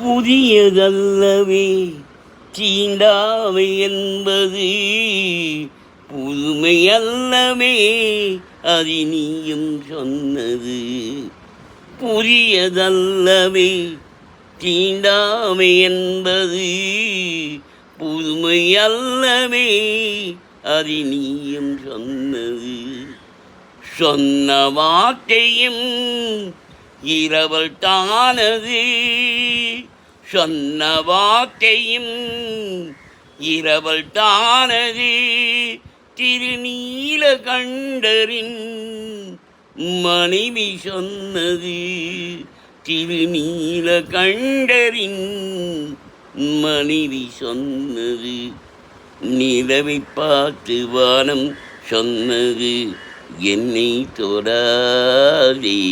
புதியதல்லவே தீண்டாமை என்பது, புதுமை அல்லவே அது நீயும் சொன்னது. புதியதல்லவே தீண்டாமை என்பது, புதுமை அல்லவே அது நீயும் சொன்னது. சொன்ன வார்த்தையும் இரவல் தானது, சொன்ன வார்த்தையும் இரவல் தானது. திருநீலகண்டரின் மனைவி சொன்னது, திருநீலகண்டரின் மனைவி சொன்னது. நிலவை பார்த்து வானம் சொன்னது, என்னை தொடாதே.